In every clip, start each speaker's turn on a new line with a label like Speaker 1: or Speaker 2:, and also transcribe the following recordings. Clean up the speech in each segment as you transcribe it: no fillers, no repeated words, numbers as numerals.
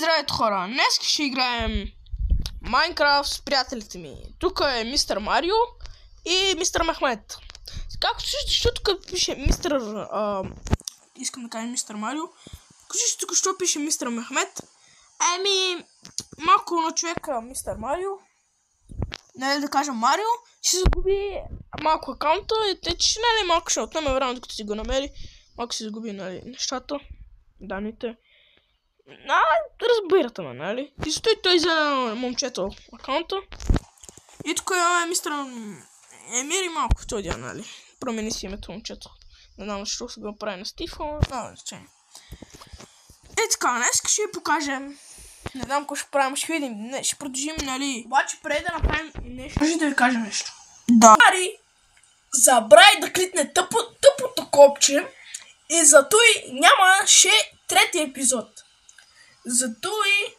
Speaker 1: Здравейте хора, днес ще играем Майнкрафт с приятелите ми. Тук е мистер Марио и мистер Мехмед. Както виждате, тук пише мистер... искам да кажа мистер Марио. Вижте, тук що пише мистер Мехмед. Малко на човека мистер Марио. Нали да кажа Марио, ще загуби малко акаунта и те че нали малко ще отнеме време, докато си го намери. Малко си загуби нали нещата, данните. Разбирате ме, нали? И стои той за момчето акаунта. И тук е мистер Емир и малко в този ден, нали? Промени си името момчето. Не знам защо се го прави на Стифа, значение. И така, днес ще ви покажем. Не знам какво ще правим, ще видим. Ще продължим, нали? Обаче преди да направим нещо, може да ви кажа нещо. Да. Забрави да кликне тъпото копче и зато и нямаше трети епизод. Зато и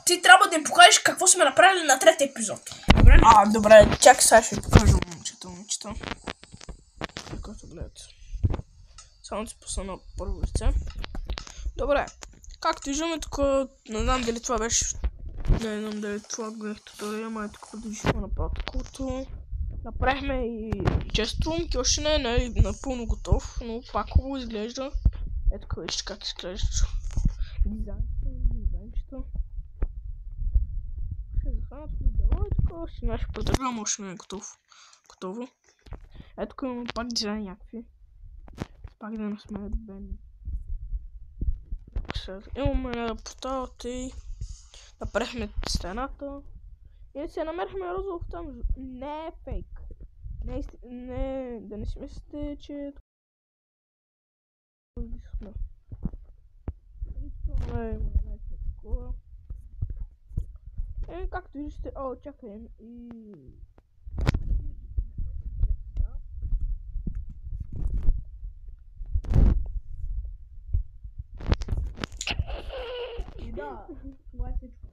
Speaker 1: ти трябва да им покажеш какво сме направили на трети епизод. Добре? Добре, чакай сега ще ви покажа момчета. Както гледате. Само си пусна на първо лице. Добре. Както виждаме тук, не знам дали това беше... Не знам дали това гледах тутория, ама тук продължихме направо такова. Направихме и честрум, ки още не е нали, напълно готов, но пак хубаво изглежда. Ето тук вижте как изглежда. Дизайнчета. Ще захванат видео и тук още не ще продължавам, още не е готово. Ето тук имаме пак дизайн някакви. Пак да не сме бен. Имаме порталата и направихме стената. И се намерихме розов там. Не е фейк. Не, да не си мислите, че... Както виждате... чакай. И да, това е всичко.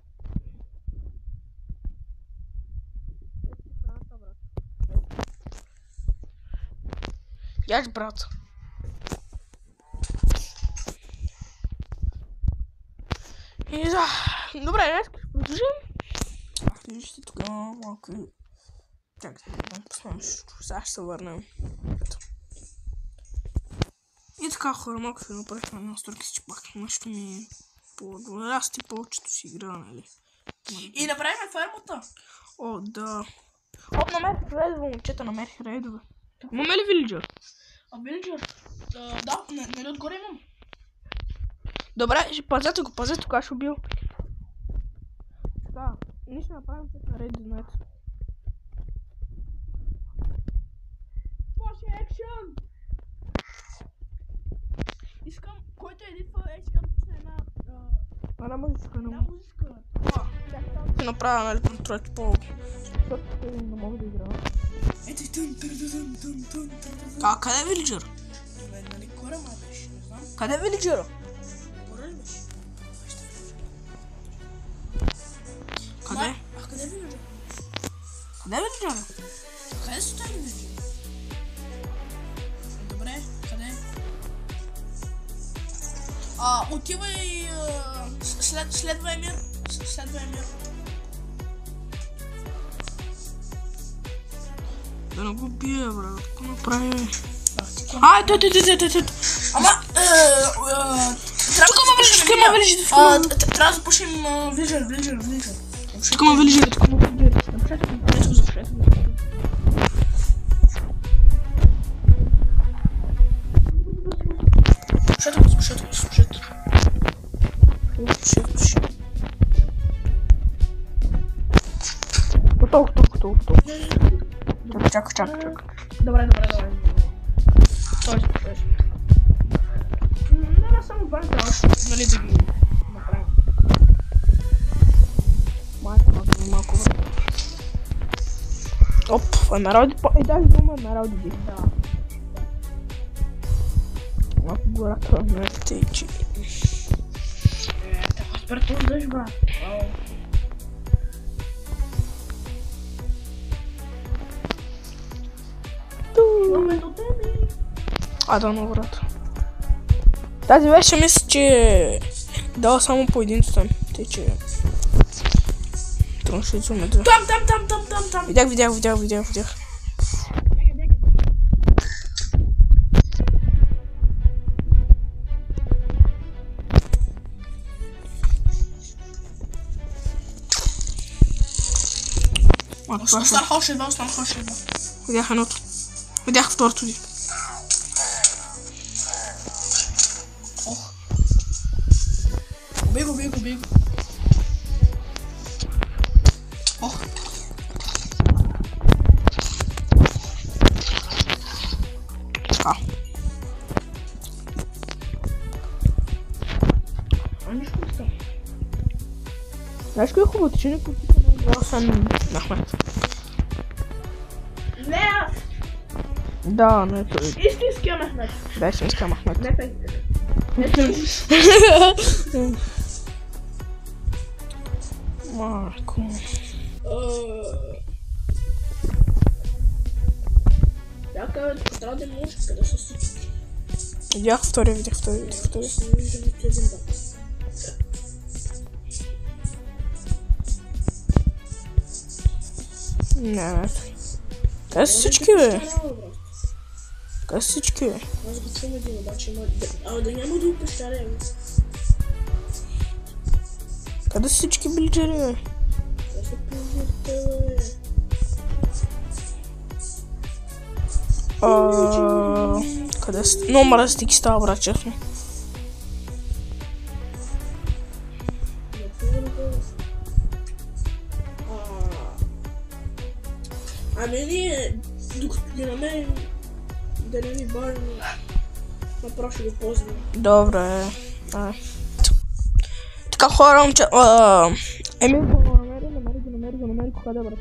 Speaker 1: Яш, брат. И да, добре, днес ще продължим. Вижте тук малко... Чакайте, да посмотрим всичко. Сега ще се върнем. И така хора, малко ще направихме настройки си, че пак нещо ми по-расти повечето си игра, нали? И направихме фермата. Да. Намерих рейдове, момчета, намерих рейдове. Имаме ли вилиджър? Вилиджър? Да, нали отгоре имам. Добре, пазете го, кога ще убил. Така, ние ще направим на рейд донет. Ваше екшън! Искам, който едитва, искам да пусне една музичка. Ще направя, нали, контролите защото не мога да играя. Ето и тън. Къде е вилиджър? Нали, горе ма беше, не знам. Къде е вилиджъра? Горе ли беше? Къде? Къде е вилиджъра? Къде е вилиджъра? Къде са тази вилиджъра? Добре, къде? Отивай следва Емир. Да не го бия, брат. Какво направи? Той. Ама, тук има вилиджер. Трябва да запушим вилиджер. Тук има вилиджер. Ето го запушете. Спушете. Готово. Чакай. Добре. Той спушеш. Не само банка, нали да ги направим. Малко. Емералди, даже дума емералди. Да. Малко гората не тече. Така спрето дъжд, брат. Да, брат. Тази беше мисля, че Да, само по един там. Те, че... Траншицуме.
Speaker 2: Там.
Speaker 1: Видях.
Speaker 2: Остан още два.
Speaker 1: Видях едното. Видях второто ви.
Speaker 2: Убей го. Ох.
Speaker 1: Така.
Speaker 2: Нищо не става.
Speaker 1: Знаеш кой е хубаво, че не потика съм Мехмет.
Speaker 2: Не!
Speaker 1: Да, не е той.
Speaker 2: Истинския Мехмет.
Speaker 1: Да, истинския Мехмет.
Speaker 2: Не
Speaker 1: Марко.
Speaker 2: Бяха, трябва да може къде са всички.
Speaker 1: Видях втория.
Speaker 2: Не виждам нито един бак.
Speaker 1: Не. Къде са всички, бе? Къде са всички, бе?
Speaker 2: Аз го чувам един, обаче има... да няма да опещаря, бе.
Speaker 1: Къде са всички билджери, бе?
Speaker 2: Къде са пилжерите, бе?
Speaker 1: Къде са? Много мразитики става, брат, честно.
Speaker 2: Ами ние, докато ги намерим, да не ни бавим, направо ще го ползваме.
Speaker 1: Добре. Така хора, момче... Емил го намери, кога да брат.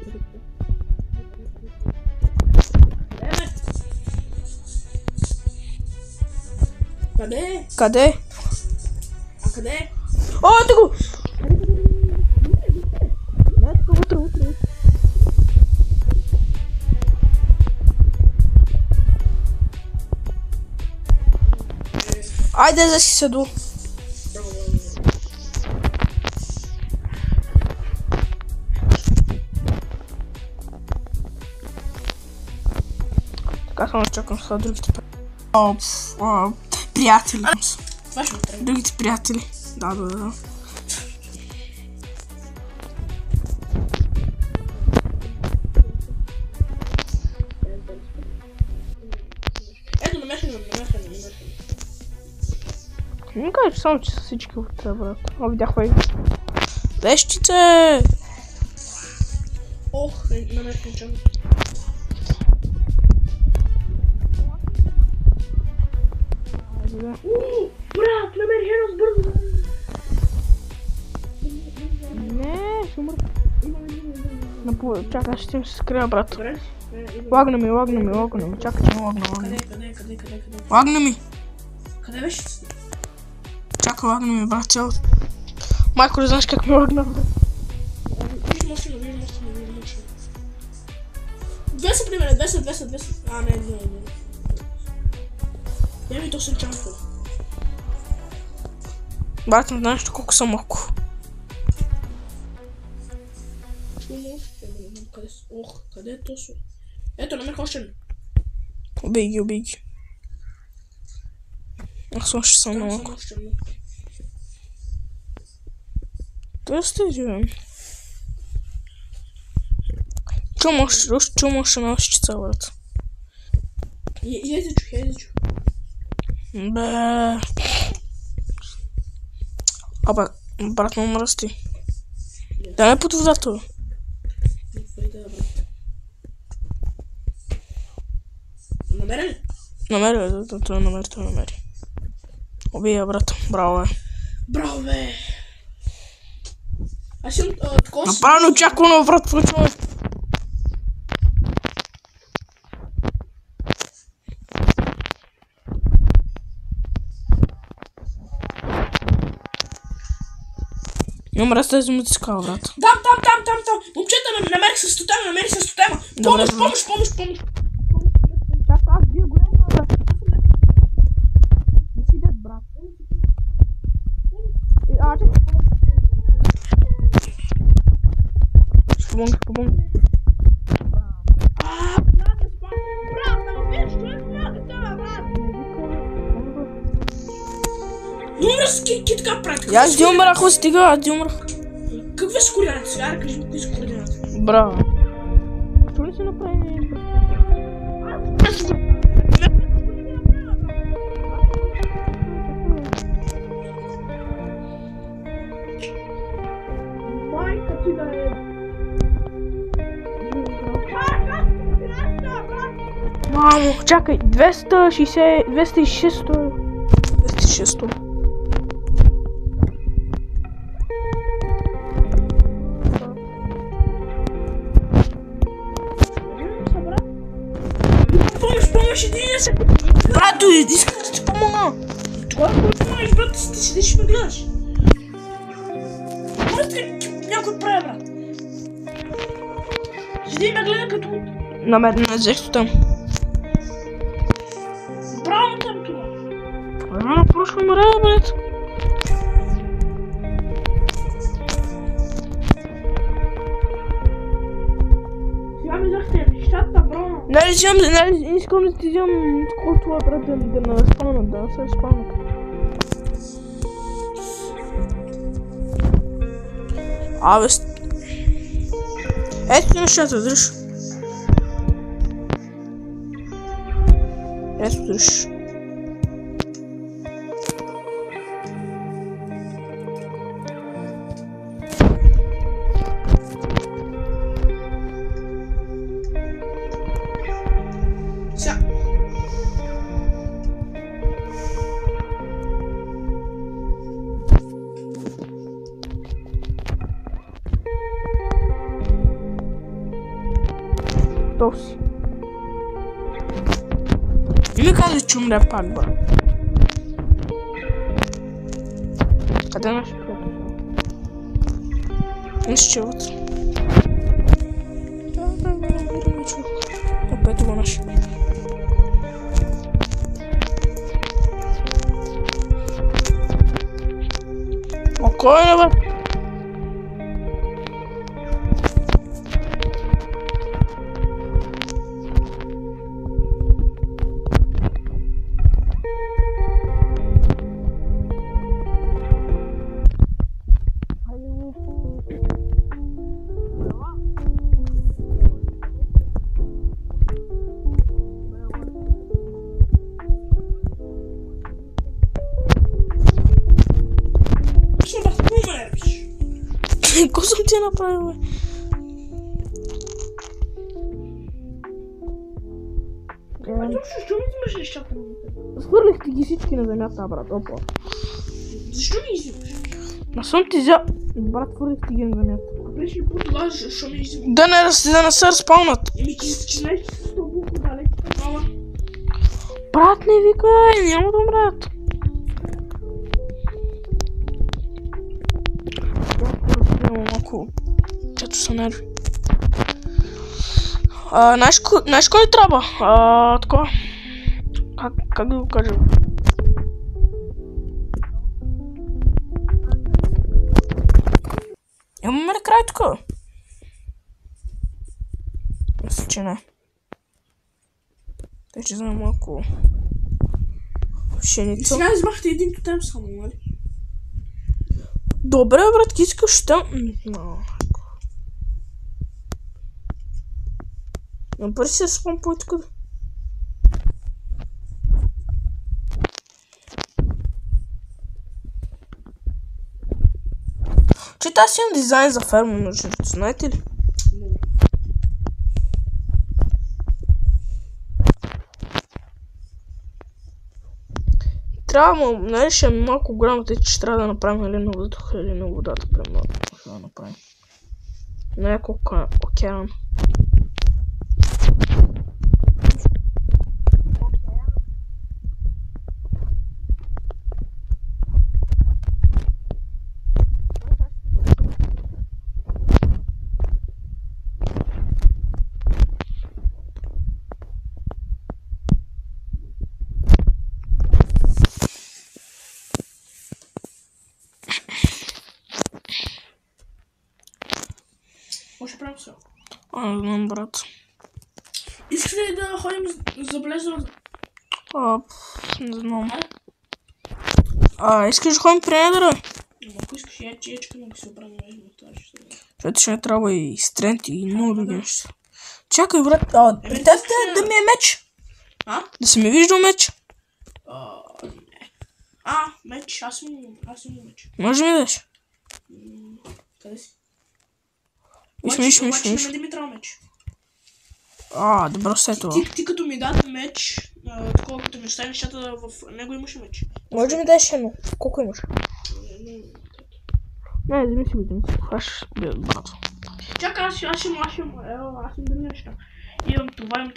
Speaker 2: Къде?
Speaker 1: Къде?
Speaker 2: А къде?
Speaker 1: О, ето го! Утре. Айде да си седу. Така само чакам с другите приятели.
Speaker 2: Това ще го трябва.
Speaker 1: Другите приятели. Да.
Speaker 2: Ето, намерихме.
Speaker 1: Не кажа само, че са всички утре, брат. Видях вещице!
Speaker 2: Ох, намерихме чак. Брат, намерих едно с бързо.
Speaker 1: Не, ще умра. Чакай, ще се скрия, брат.
Speaker 2: Добре?
Speaker 1: Лагна ми. Чакай, че ме лагна.
Speaker 2: Къде?
Speaker 1: Лагна ми.
Speaker 2: Къде беше?
Speaker 1: Чакай, лагна ми, брат, цялото. Майко, не знаеш как ме лагна, брат.
Speaker 2: Виж машина. Две са при мен, 200. А, не. Я ми то съм чампо.
Speaker 1: Брат, не знаеш колко съм малко.
Speaker 2: Ох, къде е точно? Ето, намерих още едно.
Speaker 1: Убей ги. Аз още съм малко. Къде сте, бе? Чум още една щица, брат.
Speaker 2: Я изучу.
Speaker 1: Бе. Абе, брат, ме мръсти. Да ме под водата, бе.
Speaker 2: Намери ли?
Speaker 1: Намери. Убий я, брат. Браво,
Speaker 2: бе. Аз съм такова...
Speaker 1: Направено очаквано, брат, почваме. Имам раз тази музика, брат.
Speaker 2: Там. Момчета, намерих се стотема. Помощ.
Speaker 1: Чакай, аз бия големия, брат. Не си дед, брат. Ще помогна.
Speaker 2: Умрах, ки така правят.
Speaker 1: Аз ти умрах, стига, аз ти умрах.
Speaker 2: Какви са координати? Сега кажи ми какви са координати.
Speaker 1: Браво. Що ли си направи?
Speaker 2: Майка ти да е.
Speaker 1: Мамо, чакай, 260, 206. 206.
Speaker 2: Помощ, иди се.
Speaker 1: Брато, искам да ти помогна.
Speaker 2: Това е което можеш, брат, ти седиш и ме гледаш. Може ли някой прави, брат? Седи и ме гледа като...
Speaker 1: На зехто там.
Speaker 2: Браво там това.
Speaker 1: На прошло мре, брат.
Speaker 2: Сега ми захте нещата, браво.
Speaker 1: Нали искам да ти вземам такова това, брат, да не спалнат, да се спалнат. Абе, ето ти нещата, дръж. Ето дръж.
Speaker 2: Сега.
Speaker 1: То си. И ми каза, че умре пак, брат. Къде е нашия приятел? Не се чуват. Опет го нашия. Кой е, бе? Какво съм ти направил, бе?
Speaker 2: Защо ми взимаш нещата?
Speaker 1: Свърлих ти ги всички на земята, брат. Опа.
Speaker 2: Защо ми взимаш?
Speaker 1: Не съм ти взял. Брат, свърлих ти ги на земята.
Speaker 2: А беше по-тогава, защо ми взимаш?
Speaker 1: Да не се разпалнат.
Speaker 2: Еми ти знаеш, че с толкова далеч такава.
Speaker 1: Брат, не викай, няма да умрят. Малко. Чето са нерви. Знаеш кой ни трябва? Такова. Как да го кажа? Имаме ли край тук? Мисля, че не. Тъй, че знам малко пшеница.
Speaker 2: Сега избрахте един тотем само, нали?
Speaker 1: Добре, брат, искаш там. Напърси се спам по тук. Че аз имам дизайн за ферма, нужно, знаете ли? Трябва, нали, ще е малко голямо, тъй че трябва да направим или на въздуха, или на водата, примерно. Ще да направим. Няколко океан.
Speaker 2: Може да правим все.
Speaker 1: Не знам, брат.
Speaker 2: Искаш ли да ходим за Блезър?
Speaker 1: Не знам. Искаш да ходим при недъра?
Speaker 2: Ако искаш ячка, но се оправим монтаж.
Speaker 1: Защото ще ми трябва и стрент и много други неща. Чакай, брат. При теб да ми е меч? Да си ми виждал меч?
Speaker 2: Не. Меч. Аз имам меч.
Speaker 1: Може да ми дадеш?
Speaker 2: Къде си?
Speaker 1: Виж.
Speaker 2: Обаче на мен Димитър меч.
Speaker 1: Добро се това.
Speaker 2: Ти като ми даде меч, такова като ми остави нещата, в него имаше меч.
Speaker 1: Може да ми дадеш едно. Колко имаш? Не, вземи си го. Аз ще бия, брат.
Speaker 2: Чакай, аз имам други неща. Имам това.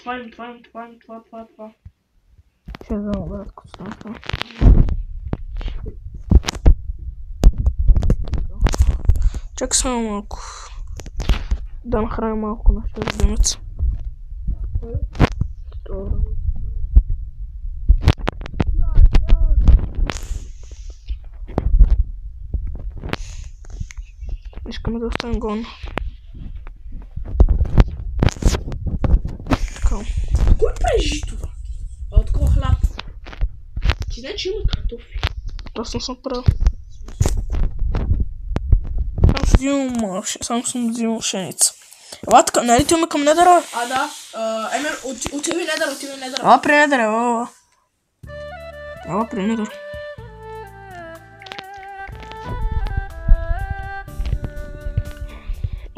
Speaker 1: Ще взема, брат, като стана това. Чакай само малко. Да нахраня малко нашия любимец. Искаме да останем голни.
Speaker 2: Кой прежи това? Такова хляб. Ти знае, че има картофи.
Speaker 1: Аз не съм правил. Само съм взимал пшеница. Ела така, нали ти имаме към недъра?
Speaker 2: Да. Емер, отиви недъра.
Speaker 1: Ела при недъра, ела при недъра.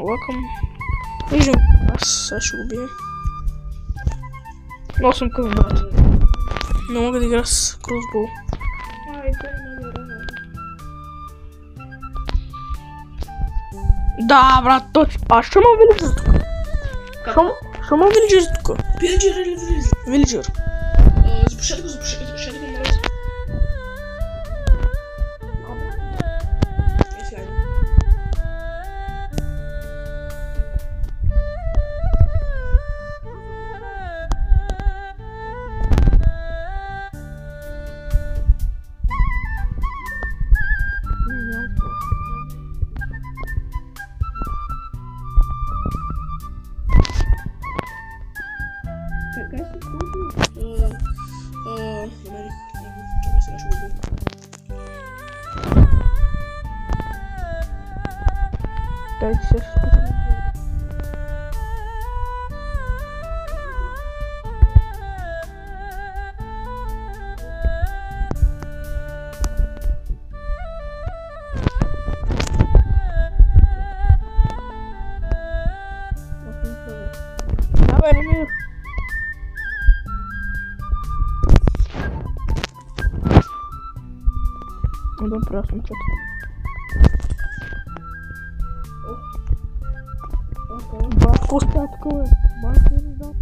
Speaker 1: Ела към... Виждам, аз сега ще го бием. Много съм къв, брат. Не мога да игра с кросбол. Да, брат, точно. Що ма вилиджер тук? Що ма вилиджер тук?
Speaker 2: Вилиджер или вилиджер?
Speaker 1: Вилиджер.
Speaker 2: Запушете го, моля.
Speaker 1: Дайте се Давай, Ремир. Да, просто что-то. Батко статкове. Батко не да.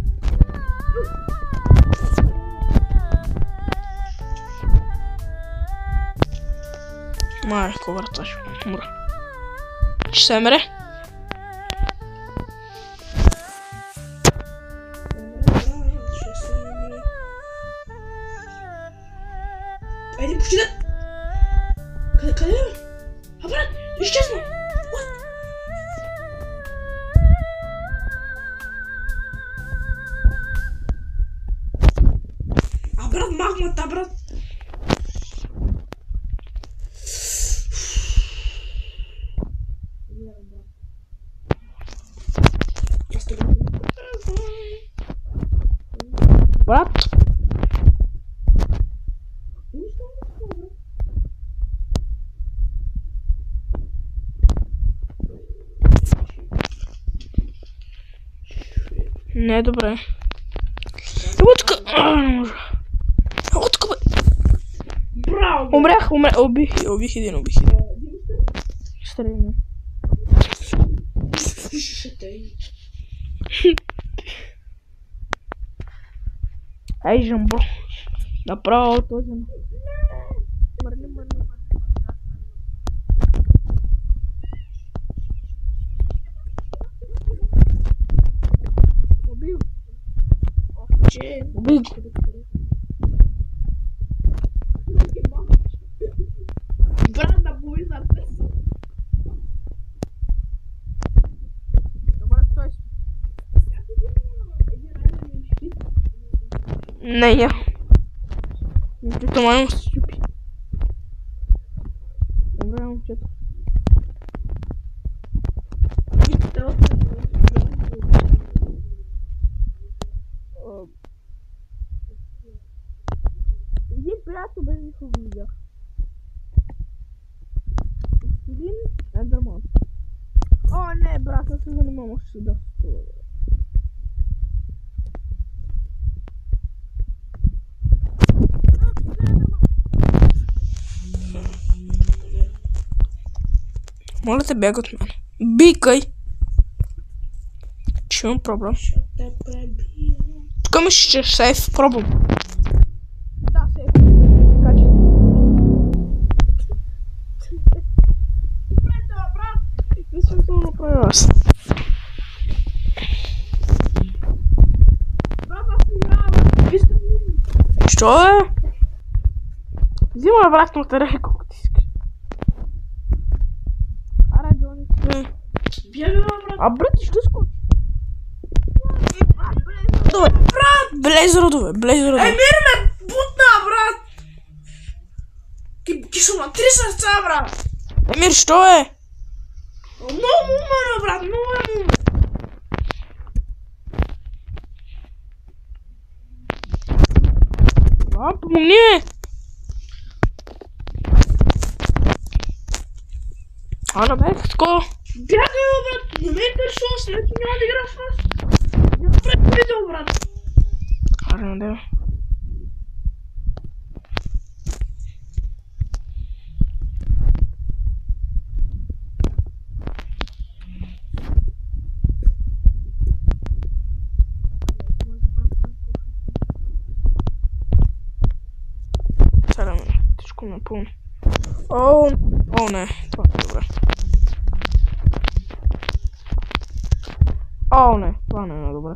Speaker 1: Майко, враташ. Мура. Ще се мере?
Speaker 2: Айде, почти да... Къде е? Брат, изчезна! Брат, магмата, брат!
Speaker 1: Брат! Не е добре. Ево тук! Не може. Ево тук, бе!
Speaker 2: Браво!
Speaker 1: Умрях. Убих един. Стреляй. Ай, жамбо. Направо този. Мърни. Убил.
Speaker 2: Брат, да бой за тес.
Speaker 1: Не я. Момчето май се щупи. Добре, момчето. Един приятел без никого видях. Един ендерман. О, не, брат, аз се занимавам още сюда. Моля те, бягай от мен. Бикай! Че имам проблем?
Speaker 2: Ще те пребия.
Speaker 1: Тук ми ще сейф, пробвам. Да, сейф. Качи. Брат! Не съм това направил аз. Брат, аз не знам. Вие сте ми. Що е? Взимай обратно от реки, колко ти искаш. Аре, Джони.
Speaker 2: Бягай, брат.
Speaker 1: А брат, ти ще скочи. Блейз родове.
Speaker 2: Емир ме бутна, брат. Ки съм на 3 сърца, брат.
Speaker 1: Емир, що е?
Speaker 2: Много умно, брат, много умно.
Speaker 1: Помогни ме! Ана бе, такова.
Speaker 2: Бягай, брат. Не ме интересува, след няма да игра с нас. Пред видео, брат.
Speaker 1: Аре, да. Сега тежко напълно. О, не, това е добре. О, не, това не е добре.